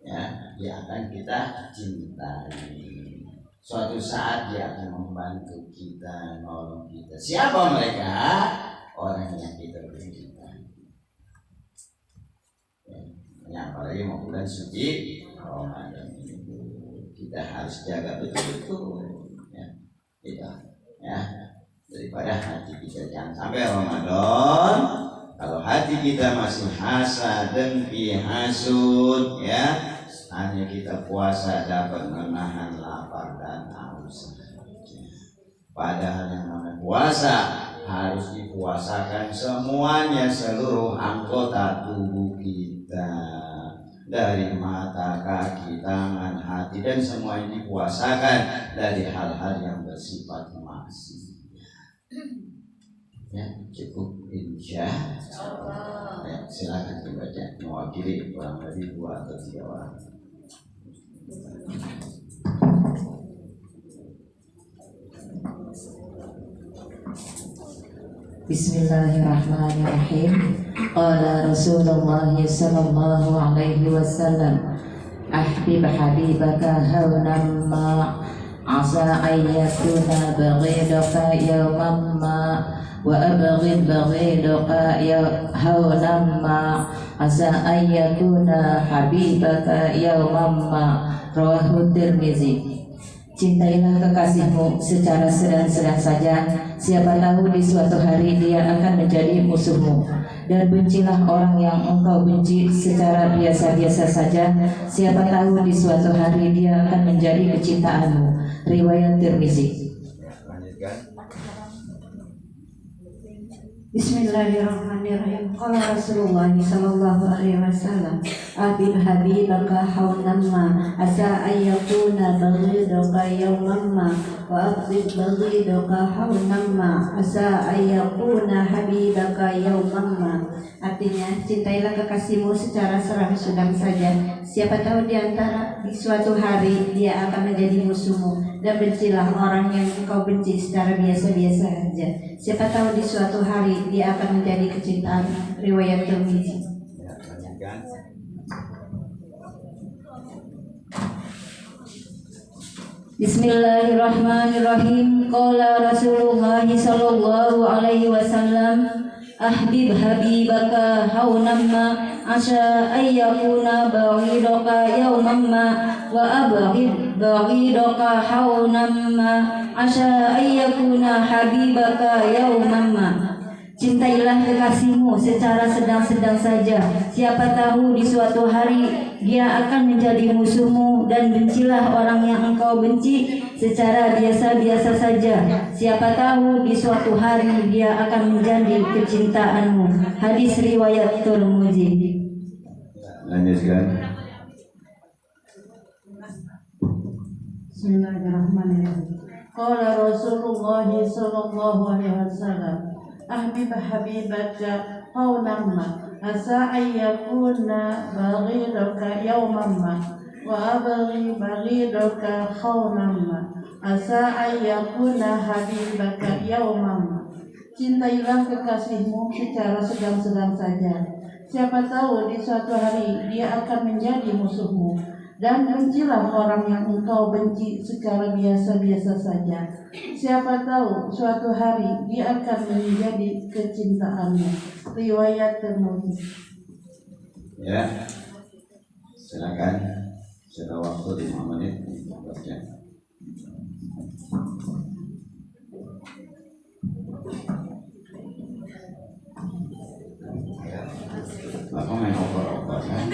Speaker 3: ya, dia akan kita cintai. Suatu saat dia akan membantu kita, nolong kita. Siapa mereka? Orang yang kita cintai. Ya, apalagi mau bulan suci Ramadan ini, kita harus jaga betul-betul. Ya, kita, ya, daripada hati kita jangan sampai Ramadan. Kalau hati kita masih hasad, dengki, hasud, ya, hanya kita puasa dapat menahan lapar dan haus. Padahal yang namanya puasa harus dipuasakan semuanya, seluruh anggota tubuh kita, dari mata, kaki, tangan, hati, dan semua ini dipuasakan dari hal-hal yang bersifat maksiat. Ya, cukup insya Allah. Ya, silakan dibaca, mewakili kurang lebih 2 atau 3 orang.
Speaker 1: Bismillahirrahmanirrahim. Qala Rasulullah sallallahu alaihi wasallam, ahbib habibaka hawnan ma asa ayyakuna baghidaka yawman ma wa abghid baghidaka hawnan ma asa ayyakuna habibaka yawman ma. Rawahu Tirmizi. Cintailah kekasihmu secara sedang-sedang saja, siapa tahu di suatu hari dia akan menjadi musuhmu. Dan bencilah orang yang engkau benci secara biasa-biasa saja, siapa tahu di suatu hari dia akan menjadi kecintaanmu. Riwayat Tirmizi.
Speaker 3: Lanjutkan.
Speaker 2: Bismillahirrahmanirrahim. Qala Rasulullah sallallahu alaihi wasallam, "Abid habibaka hawlan ma asa ayyakuna baghidaka yawman ma wa abghid baghidaka hawlan ma asa ayyakuna habibaka yawman ma." Artinya, cintailah kekasihmu secara sedang saja. Siapa tahu di antara di suatu hari dia akan menjadi musuhmu, dan bencilah orang yang engkau benci secara biasa-biasa saja. Siapa tahu di suatu hari dia akan menjadi kecintaan. Riwayat Tirmizi.
Speaker 3: Ya, lanjutkan.
Speaker 1: Bismillahirrahmanirrahim. Qala Rasulullah sallallahu alaihi wasallam, ahbib habibaka haunamma asa ayyakuna baghidaka yawmamma wa abghid baghidaka haunamma asa ayyakuna habibaka yawmamma. Cintailah kekasihmu secara sedang-sedang saja, siapa tahu di suatu hari dia akan menjadi musuhmu. Dan bencilah orang yang engkau benci secara biasa-biasa saja, siapa tahu di suatu hari dia akan menjadi kecintaanmu. Hadis riwayat Tirmizi.
Speaker 3: Lanjutkan.
Speaker 2: Bismillahirrahmanirrahim. Qala Rasulullah sallallahu alaihi wasallam, ahbib habibaka haunamma asa ayyakuna baghidaka yawmamma wa abghi baghidaka haunamma asa ayyakuna habibaka yawmamma. Cintailah kekasihmu secara sedang-sedang saja, siapa tahu di suatu hari dia akan menjadi musuhmu. Dan bencilah orang yang engkau benci secara biasa-biasa saja, siapa tahu suatu hari dia akan menjadi kecintaanmu. Riwayat Tirmizi.
Speaker 3: Ya, silakan. Sudah waktu 5 menit. Baca. Apa main oper-oper kan?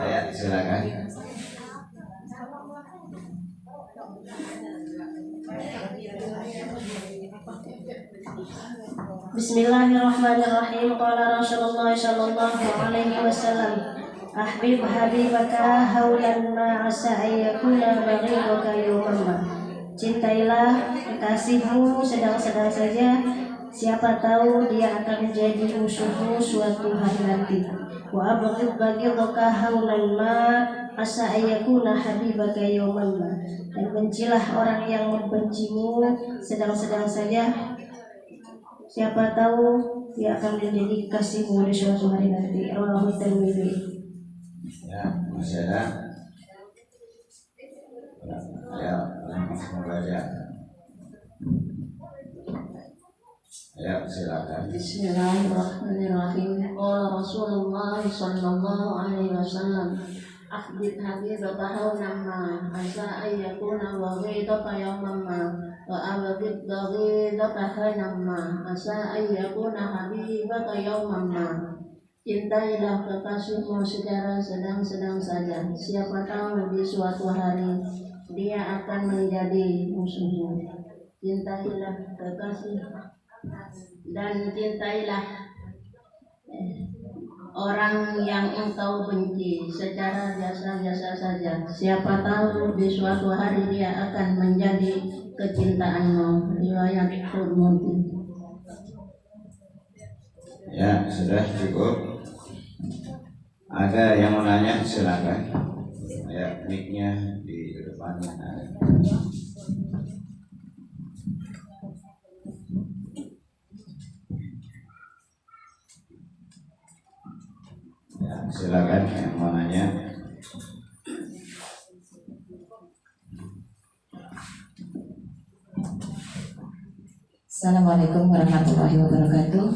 Speaker 3: Ya, silakan.
Speaker 4: Bismillahirrahmanirrahim. Qala Rasulullah sallallahu alaihi wasallam, ahbib habibaka haulan ma asa ayyakuna baghidaka yawman. Cintailah kekasihmu sedang-sedang saja, siapa tahu dia akan menjadi musuhmu suatu hari nanti. Wa abghid baghidaka haulan ma asa ayyakuna habibaka yawman ma. Dan bencilah orang yang membencimu sedang-sedang saja, siapa tahu dia akan menjadi kekasihmu di suatu hari nanti. Rawahu Tirmidzi.
Speaker 3: Ya, masih ada. Ya, langsung membaca. Ya, silakan.
Speaker 4: Bismillahirrahmanirrahim. Qala Rasulullah sallallahu alaihi wasallam, ahbib habibaka haunamma asa ayyakuna baghidaka yawmamma wa abghid baghidaka haunamma asa ayyakuna habibaka yawmamma. Cintailah kekasihmu secara sedang-sedang saja, siapa tahu di suatu hari dia akan menjadi musuhmu. Cintailah kekasih dan cintailah orang yang engkau benci secara biasa-biasa saja, siapa tahu di suatu hari dia akan menjadi kecintaanmu. Riwayat Tirmidzi.
Speaker 3: Ya, sudah cukup. Ada yang mau nanya, silakan. Ya, mic-nya di depannya ada. Ya, silakan yang mau nanya.
Speaker 1: Assalamualaikum warahmatullahi wabarakatuh.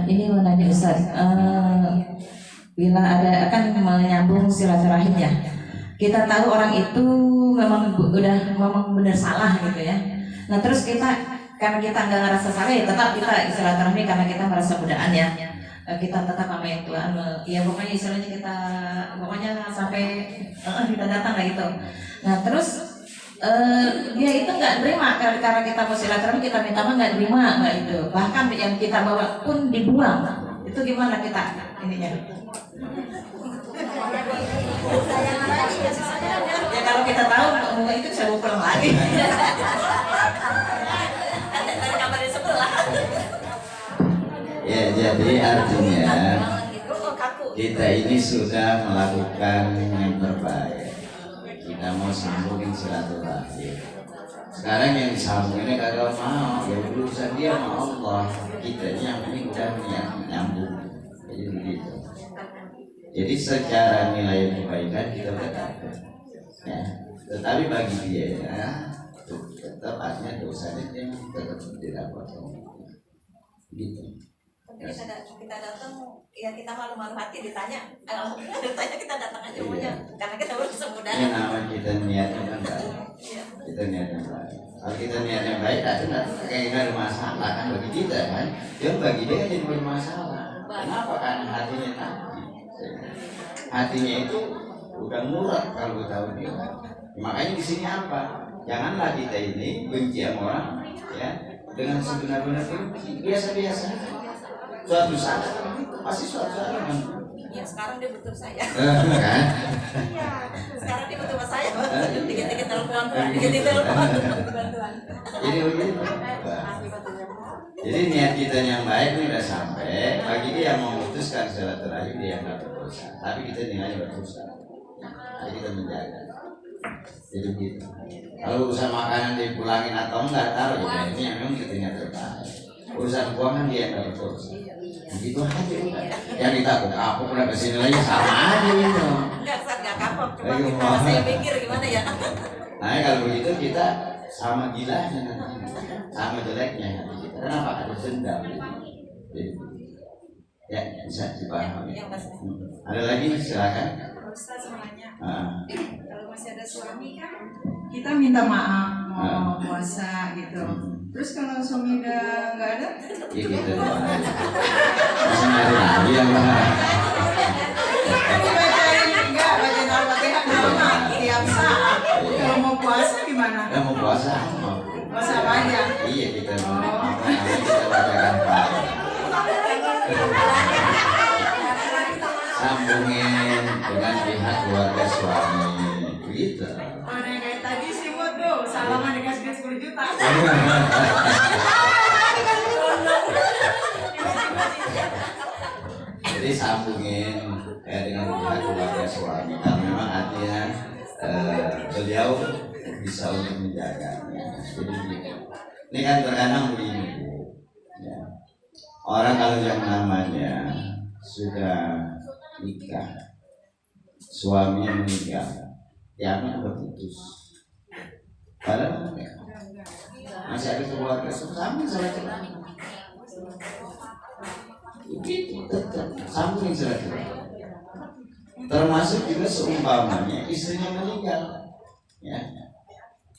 Speaker 1: Ini mau nanya Ustaz, bila ada akan menyambung silaturahim ya. Kita tahu orang itu memang benar salah gitu ya. Nah terus kita karena kita nggak ngerasa salah ya tetap kita silaturahmi karena kita merasa mudaan ya. Kita tetap sama Tuhan, ya pokoknya istilahnya kita pokoknya sampai kita datang lah gitu. Nah terus dia itu nggak terima karena kita mau silaturahmi kita minta maaf nggak terima nggak itu, bahkan yang kita bawa pun dibuang. Itu gimana kita ininya? Ya kalau kita tahu itu saya mau pulang lagi. Dari kamar di sebelah.
Speaker 3: Ya, jadi artinya kita ini sudah melakukan yang terbaik. Kita mau sambungin silaturahim. Sekarang yang disambungin kagak mau, ya urusan dia sama Allah. Kita ini yang penting udah nyambung. Jadi begitu. Jadi secara nilai kebaikan kita udah dapat. Ya. Tetapi bagi dia ya, tetap artinya dosanya yang tetap tidak potong. Gitu.
Speaker 5: Kita datang ya kita malu-malu hati ditanya kita datang aja semuanya karena kita baru semudah
Speaker 3: ya nama kita niatnya kan baik kita niatnya baik kalau kita niatnya baik kayak nggak ada masalah kan bagi kita kan yang bagi dia jadi bermasalah kenapa karena hatinya tadi hatinya itu udah murah kalau tahu dia makanya di sini apa janganlah kita ini benci sama orang ya dengan sebenar-benar benci biasa-biasa suatu saat pasti suatu saat kan
Speaker 5: ya sekarang dia butuh saya
Speaker 3: kan
Speaker 5: iya sekarang dia butuh saya dikit-dikit telepon dikit-dikit telepon bantuan
Speaker 3: jadi begitu jadi niat kita yang baik ini udah sampai bagi dia yang memutuskan silaturahim dia nggak berdosa tapi kita nilainya berdosa jadi kita menjaga jadi begitu kalau urusan makanan dipulangin atau enggak taruh ya ini yang memang kita niat terbaik urusan keuangan dia nggak berdosa begitu aja yang ditakut kapok udah kesini lagi sama aja gitu
Speaker 5: nggak kapok cuma saya pikir gimana ya
Speaker 3: nah kalau begitu kita sama gilanya nanti sama jeleknya nanti kita kenapa ada dendam jadi ya bisa dipahami ada lagi silakan
Speaker 6: Ustaz mau nanya
Speaker 3: kalau
Speaker 6: masih ada suami kan kita minta maaf mau puasa gitu. Terus kalau suami udah nggak ada?
Speaker 3: Ya gitu doang. Masih nyari lagi yang lah.
Speaker 6: Bacain enggak bacain Al-Fatihah nama tiap saat. Kalau mau puasa gimana?
Speaker 3: Ya mau puasa
Speaker 6: Puasa apa aja?
Speaker 3: Iya kita bacakan sambungin dengan pihak keluarga suami gitu.
Speaker 6: Mana yang kayak tadi sih buat tuh salaman dikasih 10 juta.
Speaker 3: Jadi sambungin dengan pihak keluarga suami karena memang artinya beliau bisa untuk menjaganya. Jadi ini kan terkadang begini ya. Orang kalau yang namanya sudah nikah, suaminya meninggal, ya anak berputus. Padahal masih ada keluarga sama silaturahmi. Begitu tetap sambungin silaturahmi. Termasuk juga seumpamanya istrinya meninggal, ya.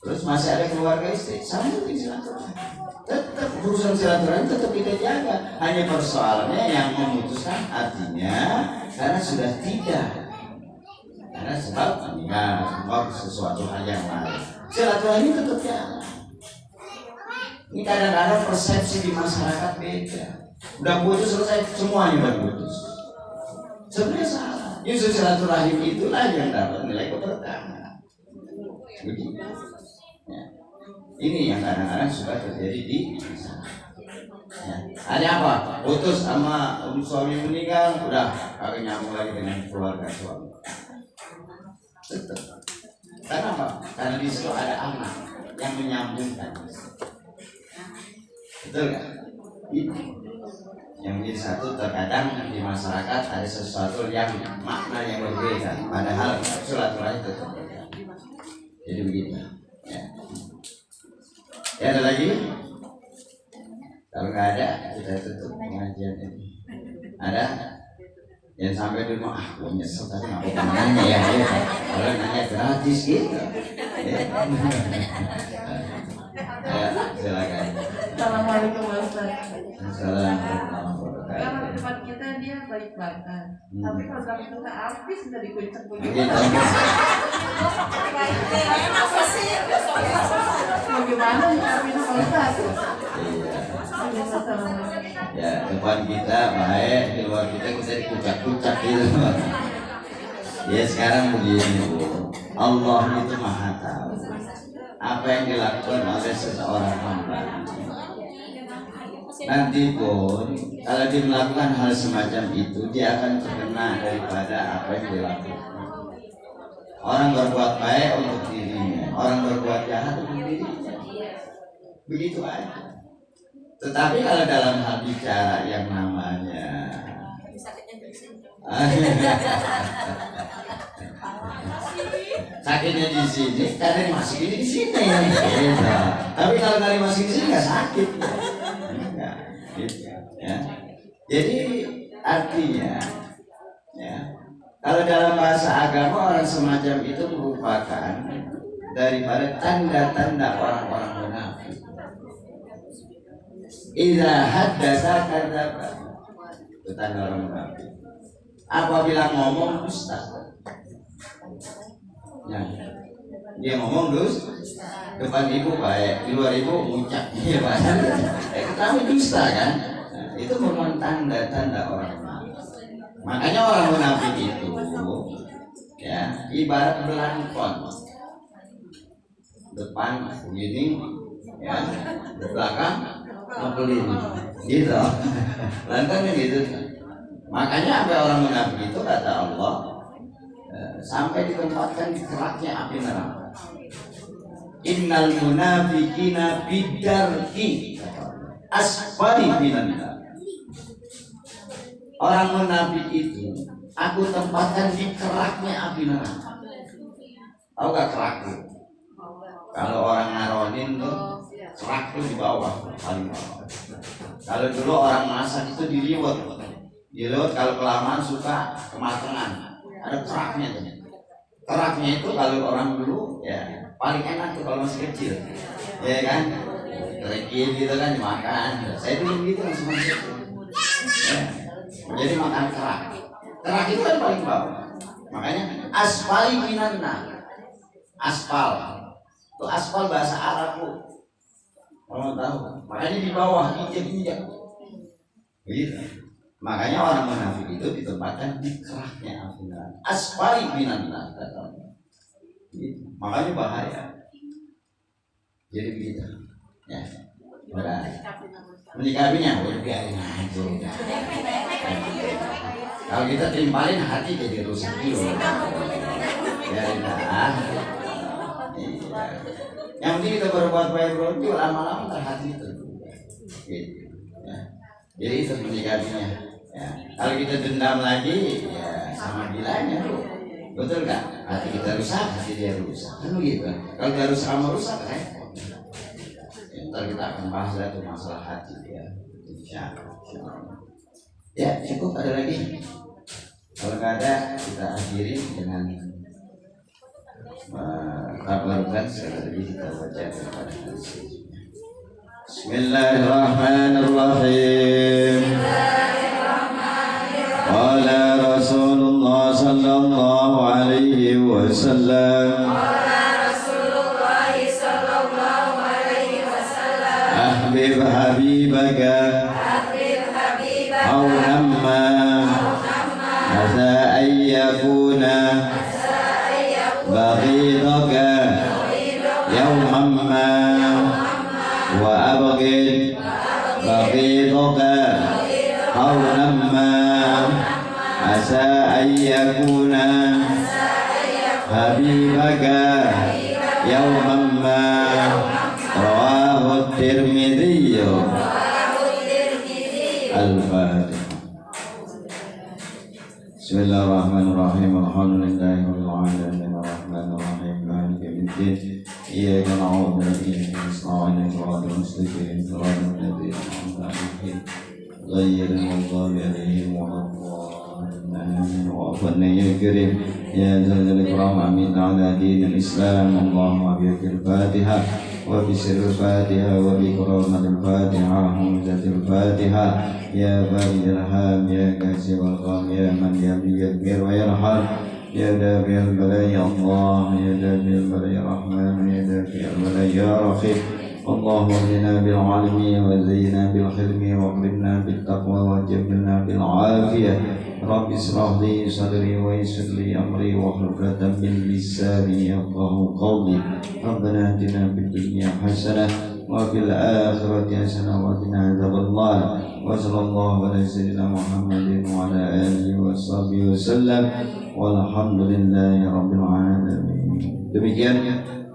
Speaker 3: Terus masih ada keluarga istri, sambungin silaturahmi. Tetap urusan silaturahmi tetap kita jaga. Hanya persoalannya yang memutuskan artinya karena sudah tidak. Karena sebab meninggal, sebab sesuatu hal yang lain. Silaturahmi tetap jalan. Ini kadang-kadang persepsi di masyarakat beda. Udah putus selesai, semuanya udah putus. Sebenarnya salah. Justru silaturahim itulah yang dapat nilai keberkahan. Begitu. Ya. Ini yang kadang-kadang suka terjadi di sana. Ya. Ada apa? Putus sama suami meninggal, udah kagak nyambung lagi dengan keluarga suami. Tetap. Karena apa? Karena di situ ada anak yang menyambungkan. Betul kan? Itu. Yang menjadi satu terkadang di masyarakat ada sesuatu yang makna yang berbeda. Padahal silaturahmi tetap berbeda. Jadi begitu. Ya. Ya ada lagi? Kalau nggak ada, kita tutup pengajian ini. Ada? Jangan sampai dulu aku nyesel tadi nggak mau nanya ya, orang nanya gratis gitu. Ya, silakan.
Speaker 6: Assalamualaikum Ustaz.
Speaker 3: Assalamualaikum.
Speaker 6: Kalau di depan kita dia baik banget, tapi kalau dalam kita habis sudah dikuncang-kuncang. Bagaimana nyikapin Pak Ustaz?
Speaker 3: Ya, depan kita baik, di luar kita dikucak-kucak gitu. Ya sekarang begini Bu, Allah itu maha tahu apa yang dilakukan oleh seseorang hamba. Nanti pun kalau dia melakukan hal semacam itu, dia akan terkena daripada apa yang dilakukan. Orang berbuat baik untuk dirinya, orang berbuat jahat untuk dirinya. Begitu aja. Tetapi kalau dalam hal bicara yang namanya sakitnya di sini, karena dimasukin di sini. Tapi kalau nggak dimasukin di sini nggak sakit. Ya. Jadi artinya, ya, kalau dalam bahasa agama orang semacam itu merupakan daripada tanda-tanda orang-orang munafik. Idza haddatsa kadzdzaba. Itu tanda orang munafik. Apabila ngomong dusta. Ya. Dia ngomong depan ibu baik, di luar ibu muncak. Iya, Pak. Ketahui dusta kan? Nah, itu merupakan tanda-tanda orang munafik. Makanya orang munafik itu ya ibarat belangkon. Depan begini ya, di belakang ngebelin gitu. Lantarnya gitu. Makanya sampai orang munafik itu kata Allah sampai ditempatkan di keraknya api neraka. Innal munafiqina bidarki asfali minan nar. Orang munafik itu aku tempatkan di keraknya api neraka. Tahu gak kerak itu? Kalau orang ngaronin tuh kerak itu di bawah, paling bawah. Kalau dulu orang masak itu diliwet. Diliwet kalau kelamaan suka kematangan. Ada keraknya tuh. Keraknya itu kalau orang dulu ya paling enak tuh kalau masih kecil, ya kan? Kerikil gitu kan dimakan. Saya dulu begitu langsung masuk. Ya. Jadi makan kerak. Kerak itu kan paling bawah. Makanya asfali minanna. Aspal. Itu aspal bahasa Arab Bu. Kamu tahu? Makanya di bawah injak-injak. Begitu. Makanya orang munafik itu ditempatkan di keraknya api neraka. Asfali minanna katanya. Makanya bahaya. Jadi begitu. Ya. Berarti menyikapinya biarin aja. Kalau kita timpalin hati jadi rusak juga. Biarin lah. Iya. Yang penting kita berbuat baik berarti lama-lama terhati terduga. Gitu. Ya. Jadi itu menyikapinya. Ya. Kalau kita dendam lagi, ya sama gilanya tuh. Betul kan? Hati kita rusak, hati dia rusak. Kan begitu. Kalau dia rusak sama rusak, repot. Ntar kita akan bahas itu masalah hati ya. Insyaallah. Ya cukup, ada lagi. Kalau nggak ada, kita akhiri dengan kabarkan sekali lagi kita baca kepada Bismillahirrahmanirrahim. Qala Rasulullah sallallahu alaihi wasallam. Ahbib habibaka aw namma asa ayyakuna baghidaka yawman ma wa abghid baghidaka aw namma asa ayyakuna habibaka yawman ma. Rawahu Tirmidzi. Al-Fatihah. Bismillahirrahmanirrahim. Alhamdulillahirabbil alamin arrahmanir rahim maliki yaumiddin. Iyyaka na'budu wa iyyaka nasta'in ihdinas mustaqim siratal ladzina an'amta 'alaihim ghairil maghdubi 'alaihim waladdallin. وعفونا يا كريم يا ذا الإكرام آمين على دين الإسلام اللهم بيد الفاتحة وبسر الفاتحة وبكرامة الفاتحة ومزة الفاتحة يا بارئ الهام يا كاشف الغم يا من يغفر ويرحم يا دافع البلاء يا الله يا دافع البلاء يا رحمن يا دافع البلاء يا رحيم اللهم اهدنا بالعلم وزينا بالحلم واكرمنا بالتقوى وجملنا بالعافية رب اشرح لي صدري ويسر لي أمري واحلل عقدة من لساني يفقهوا قولي ربنا آتنا في الدنيا حسنة وفي الآخرة حسنة وقنا عذاب النار وصلى الله على سيدنا محمد وعلى آله وصحبه وسلم والحمد لله رب العالمين. Demikian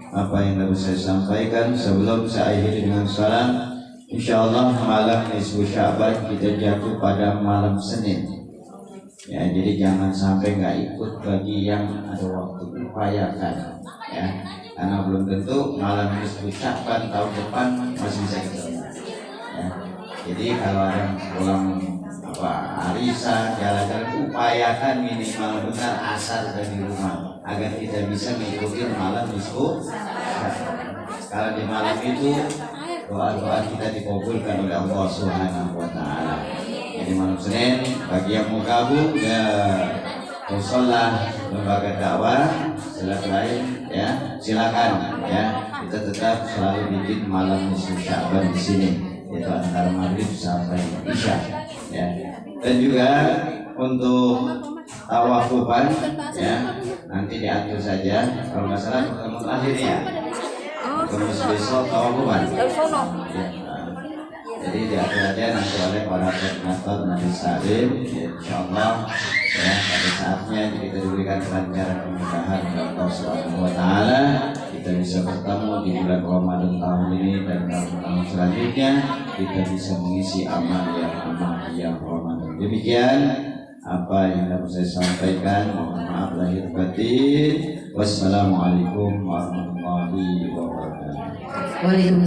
Speaker 3: apa yang dapat saya sampaikan. Sebelum saya akhiri dengan salam, insyaallah malam nisfu Sya'ban kita jatuh pada malam Senin. Ya, jadi jangan sampai nggak ikut bagi yang ada waktu, upayakan ya, karena belum tentu malam nisfu Sya'ban tahun depan masih bisa ketemu. Ya. Jadi kalau ada yang pulang arisan, jalan-jalan, upayakan minimal benar asar dari rumah agar kita bisa mengikuti malam nisfu Sya'ban. Kalau di malam itu doa-doa kita dikabulkan oleh Allah Subhanahu wa taala. Jadi malam Senin bagi yang mau gabung ya musola lembaga dakwah silakan ya, silakan ya. Kita tetap selalu bikin malam nisfu Sya'ban di sini, yaitu antara maghrib sampai isya ya. Dan juga untuk tawafufan ya nanti diatur saja, kalau nggak salah pertemuan terakhir ya, terus besok tawafufan ya. Jadi diatur aja nanti oleh para koordinator Majelis Taklim ya, insyaallah ya pada saatnya kita diberikan kelancaran kemudahan oleh Allah Subhanahu wa taala, kita bisa bertemu di bulan Ramadan tahun ini dan tahun selanjutnya kita bisa mengisi amal yang Ramadan. Demikian apa yang dapat saya sampaikan. Mohon maaf lahir batin. Wassalamualaikum warahmatullahi wabarakatuh.
Speaker 1: Waalaikumsalam.